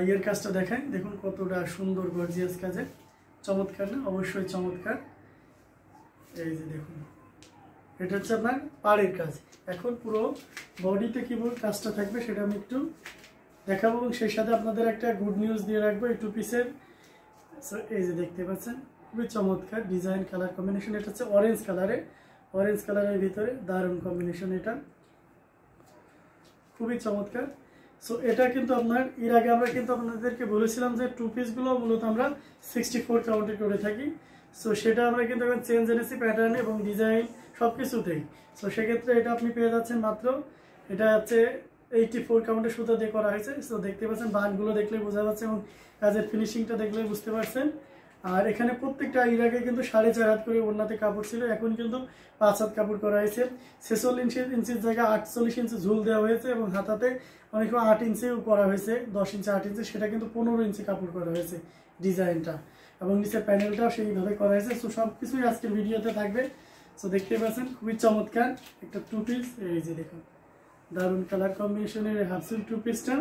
ইয়ের কাজটা দেখাই, দেখুন কতটা সুন্দর গর্জিয়াস কাজে, চমৎকার না? অবশ্যই চমৎকার। এই যে দেখুন, এটা হচ্ছে আপনার পাড়ের কাজ। এখন পুরো বডিতে কীভাবে কাজটা থাকবে সেটা আমি একটু দেখাবো, এবং সেই সাথে আপনাদের একটা গুড নিউজ দিয়ে রাখবো এই টু পিসের। এই যে দেখতে পাচ্ছেন খুবই চমৎকার ডিজাইন, কালার কম্বিনেশন। এটা হচ্ছে অরেঞ্জ কালারের ভিতরে দারুণ কম্বিনেশন, এটা খুবই চমৎকার। সো এটা কিন্তু আপনার এর আগে আমরা কিন্তু আপনাদেরকে বলেছিলাম যে টু পিসগুলো মূলত আমরা 64 কাউন্টে করে থাকি। সো সেটা আমরা কিন্তু এখন চেঞ্জ এনেছি প্যাটার্ন এবং ডিজাইন সব কিছুতেই। সো সেক্ষেত্রে এটা আপনি পেয়ে যাচ্ছেন মাত্র, এটা হচ্ছে 84 কাউন্টের সুতা দিয়ে করা হয়েছে। সো দেখতে পাচ্ছেন বানগুলো দেখলে বোঝা যাচ্ছে এবং কাজের ফিনিশিংটা দেখলে বুঝতে পারছেন। আর এখানে প্রত্যেকটা এর আগে কিন্তু 4.5 হাত করে ওড়নাতে কাপড় ছিল, এখন কিন্তু 5 হাত কাপড় করা হয়েছে। 46 ইঞ্চির জায়গায় 48 ইঞ্চি ঝুল দেওয়া হয়েছে এবং হাতাতে অনেক 8 ইঞ্চিও করা হয়েছে, 10 ইঞ্চি 8 ইঞ্চি, সেটা কিন্তু 15 ইঞ্চি কাপড় করা হয়েছে ডিজাইনটা, এবং নিচের প্যানেলটাও সেইভাবে করা হয়েছে। সো সব কিছুই আজকের ভিডিওতে থাকবে। সো দেখতে পাচ্ছেন খুবই চমৎকার একটা টু পিস। এই যে দেখুন দারুণ কালার কম্বিনেশনের হাফ সিল্ক টু পিসটা।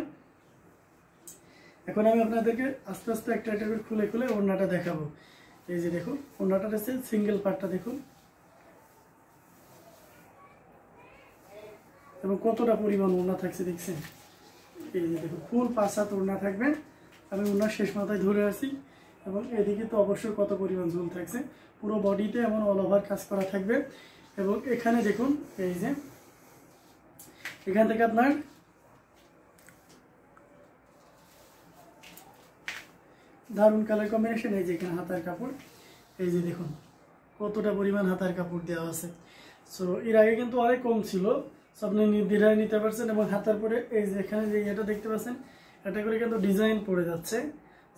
এখন আমি আপনাদেরকে আস্তে আস্তে একটা একটা করে খুলে খুলে ওড়নাটা দেখাবো। এই যে দেখুন ওড়নাটা হচ্ছে সিঙ্গেল পার্টটা দেখুন, এবং কতটা পরিমাণ ওড়না থাকছে দেখছেন। এই যে দেখুন ফুল 5 হাত ওড়না থাকবে, আমি ওড়নার শেষ মাথায় ধরে আছি, এবং এদিকে তো অবশ্যই কত পরিমাণ ঝুল থাকছে। পুরো বডিতে এমন অল ওভার কাজ করা থাকবে, এবং এখানে দেখুন এই যে এখান থেকে আপনার দারুণ কালার কম্বিনেশন। এই যে এখানে হাতার কাপড়, এই যে দেখুন কতটা পরিমাণ হাতার কাপড় দেওয়া আছে। সো এর আগে কিন্তু অনেক কম ছিল, সো আপনি নির্দ্বিধায় নিতে পারছেন। এবং হাতার পরে এই যে এখানে যে এটা দেখতে পাচ্ছেন, এটা করে কিন্তু ডিজাইন পড়ে যাচ্ছে।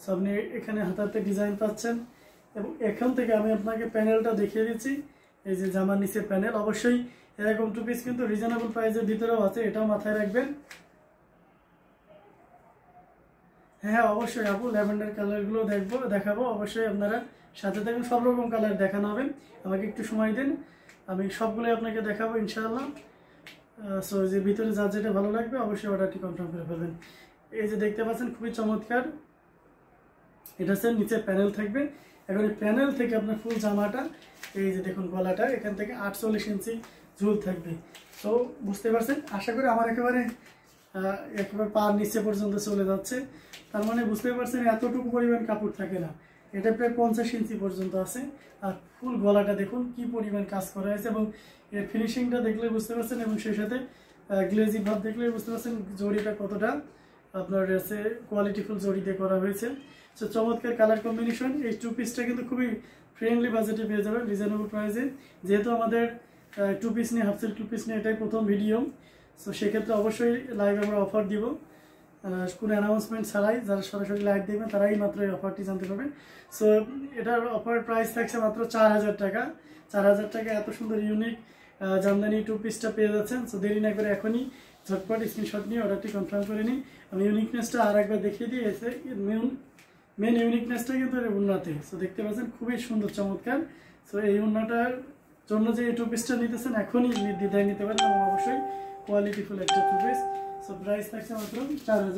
সো আপনি এখানে হাতাতে ডিজাইন পাচ্ছেন, এবং এখান থেকে আমি আপনাকে প্যানেলটা দেখিয়ে দিচ্ছি। এই যে জামার নিচের প্যানেল, অবশ্যই এরকম টু পিস কিন্তু রিজনেবল প্রাইসের ভিতরেও আছে, এটাও মাথায় রাখবেন। হ্যাঁ অবশ্যই আপু, ল্যাভেন্ডার কালারগুলো দেখাবো অবশ্যই, আপনারা সাথে থাকুন। সব রকম কালার দেখানো হবে, আমাকে একটু সময় দিন, আমি সবগুলোই আপনাকে দেখাবো ইনশাআল্লাহ। সো যে ভিতরে যার যেটা ভালো লাগবে অবশ্যই অর্ডারটি কনফার্ম করে ফেলবেন। এই যে দেখতে পাচ্ছেন খুবই চমৎকার, এটা হচ্ছে নিচে প্যানেল থাকবে। এখন এই প্যানেল থেকে আপনার ফুল জামাটা, এই যে দেখুন গলাটা এখান থেকে 48 ইঞ্চি ঝুল থাকবে। তো বুঝতে পারছেন, আশা করি আমার একেবারে পার নিচে পর্যন্ত চলে যাচ্ছে, তার মানে বুঝতে পারছেন এতটুকু পরিমাণ কাপড় থাকে না, এটা প্রায় 50 ইঞ্চি পর্যন্ত আছে। আর ফুল গলাটা দেখুন কি পরিমাণ কাজ করা হয়েছে, এবং এর ফিনিশিংটা দেখলে বুঝতে পারছেন, এবং সেই সাথে গ্লেজি ভাব দেখলে বুঝতে পারছেন জড়িটা কতটা আপনার আছে কোয়ালিটিফুল জড়ি দিয়ে করা হয়েছে। সো চমৎকার কালার কম্বিনেশন। এই টু পিসটা কিন্তু খুবই ফ্রেন্ডলি বাজেটে পেয়ে যাবেন রিজনেবল প্রাইসে। যেহেতু আমাদের টু পিস নিয়ে হাফ সিল্ক টু পিস নিয়ে এটাই প্রথম ভিডিও, সো সেক্ষেত্রে অবশ্যই লাইভ আমরা অফার দিব, কোনো অ্যানাউন্সমেন্ট ছাড়াই। যারা সরাসরি লাইভ দেখবেন তারাই মাত্র এই অফারটি জানতে পারবেন। সো এটার অফার প্রাইস থাকছে মাত্র 4000 টাকা। 4000 টাকা এত সুন্দর ইউনিক জামদানি টু পিসটা পেয়ে যাচ্ছেন। সো দেরি না করে এখনই ঝটপট স্ক্রিনশট নিয়ে অর্ডারটি কনফার্ম করে নিই। আমি ইউনিকনেসটা আর একবার দেখিয়ে দিই। এসে মেন ইউনিকনেসটা কিন্তু এর উন্নতি। সো দেখতে পাচ্ছেন খুবই সুন্দর চমৎকার। সো এই উন্নটার জন্য যে এই টু পিসটা নিতেছেন এখনই নির্দ্বিধায় নিতে পারেন, এবং অবশ্যই কোয়ালিটিফুল একটা টু পিস। সো প্রাইস থাকছে মাত্র 4000।